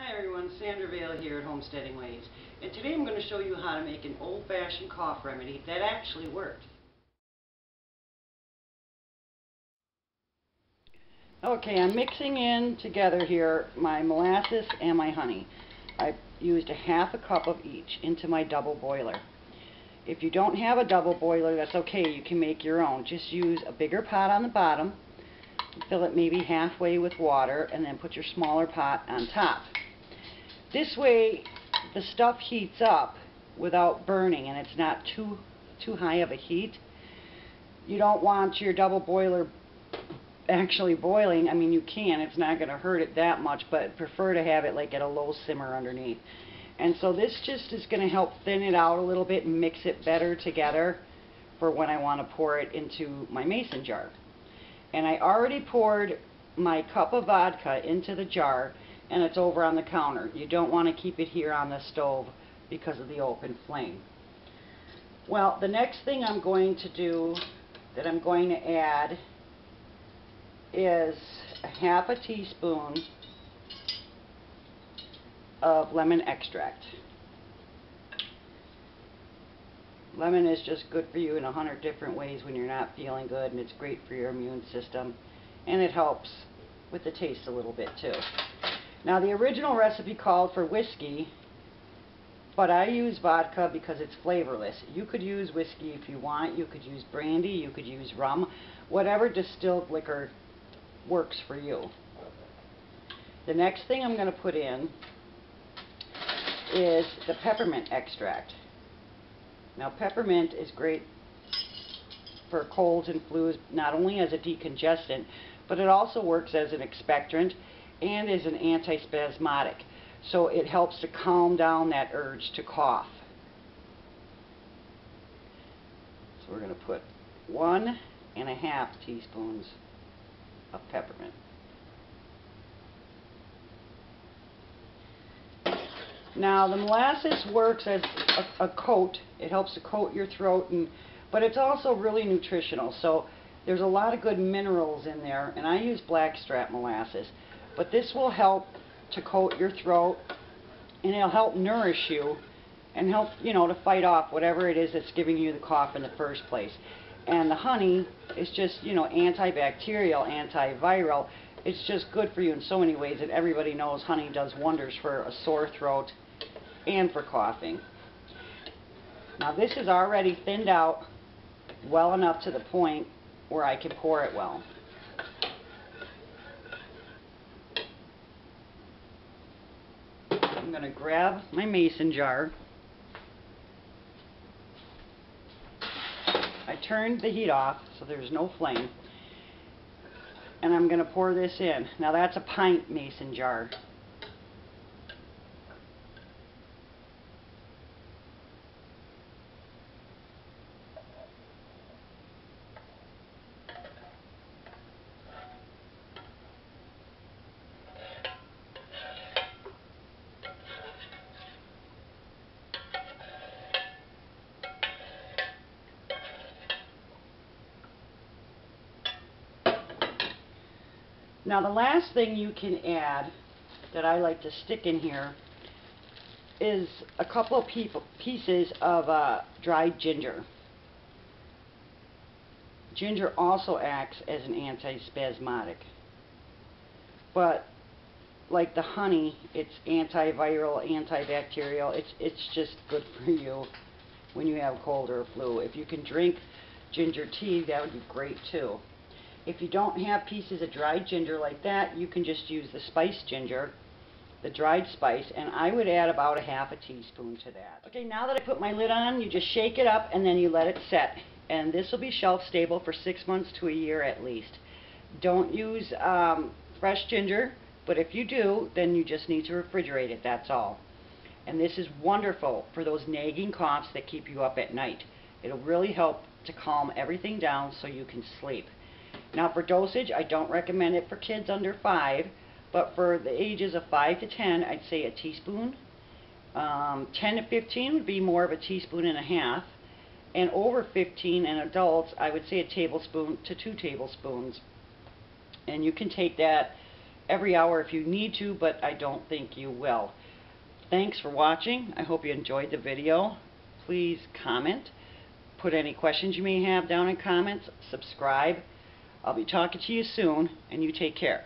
Hi everyone, Sandra Vale here at Homesteading Ways, and today I'm going to show you how to make an old-fashioned cough remedy that actually worked. Okay, I'm mixing in together here my molasses and my honey. I've used a half a cup of each into my double boiler. If you don't have a double boiler, that's okay, you can make your own. Just use a bigger pot on the bottom, fill it maybe halfway with water, and then put your smaller pot on top. This way the stuff heats up without burning and it's not too high of a heat. You don't want your double boiler actually boiling. I mean, you can, it's not going to hurt it that much, but prefer to have it like at a low simmer underneath. And so this just is going to help thin it out a little bit and mix it better together for when I want to pour it into my mason jar. And I already poured my cup of vodka into the jar, and it's over on the counter. You don't want to keep it here on the stove because of the open flame. Well, the next thing I'm going to do, that I'm going to add, is a half a teaspoon of lemon extract. Lemon is just good for you in 100 different ways when you're not feeling good, and it's great for your immune system, and it helps with the taste a little bit too. Now, the original recipe called for whiskey, but I use vodka because it's flavorless. You could use whiskey if you want. You could use brandy. You could use rum. Whatever distilled liquor works for you. The next thing I'm going to put in is the peppermint extract. Now, peppermint is great for colds and flus, not only as a decongestant, but it also works as an expectorant and is an antispasmodic. So it helps to calm down that urge to cough. So we're going to put 1.5 teaspoons of peppermint. Now, the molasses works as a coat. It helps to coat your throat, but it's also really nutritional. So there's a lot of good minerals in there, and I use blackstrap molasses. But this will help to coat your throat, and it'll help nourish you and help, to fight off whatever it is that's giving you the cough in the first place. And the honey is just, antibacterial, antiviral. It's just good for you in so many ways, and everybody knows honey does wonders for a sore throat and for coughing. Now, this is already thinned out well enough to the point where I can pour it well. I'm going to grab my mason jar. I turned the heat off so there's no flame, and I'm going to pour this in. Now, that's a pint mason jar. Now, the last thing you can add that I like to stick in here is a couple of pieces of dried ginger. Ginger also acts as an antispasmodic, but like the honey, it's antiviral, antibacterial. It's just good for you when you have a cold or a flu. If you can drink ginger tea, that would be great too. If you don't have pieces of dried ginger like that, you can just use the spiced ginger, the dried spice, and I would add about ½ teaspoon to that. Okay, now that I put my lid on, you just shake it up and then you let it set. And this will be shelf stable for 6 months to a year at least. Don't use fresh ginger, but if you do, then you just need to refrigerate it, that's all. And this is wonderful for those nagging coughs that keep you up at night. It'll really help to calm everything down so you can sleep. Now, for dosage, I don't recommend it for kids under 5, but for the ages of 5 to 10, I'd say a teaspoon. 10 to 15 would be more of a teaspoon and a half. And over 15 and adults, I would say a tablespoon to 2 tablespoons. And you can take that every hour if you need to, but I don't think you will. Thanks for watching. I hope you enjoyed the video. Please comment. Put any questions you may have down in comments. Subscribe. I'll be talking to you soon, and you take care.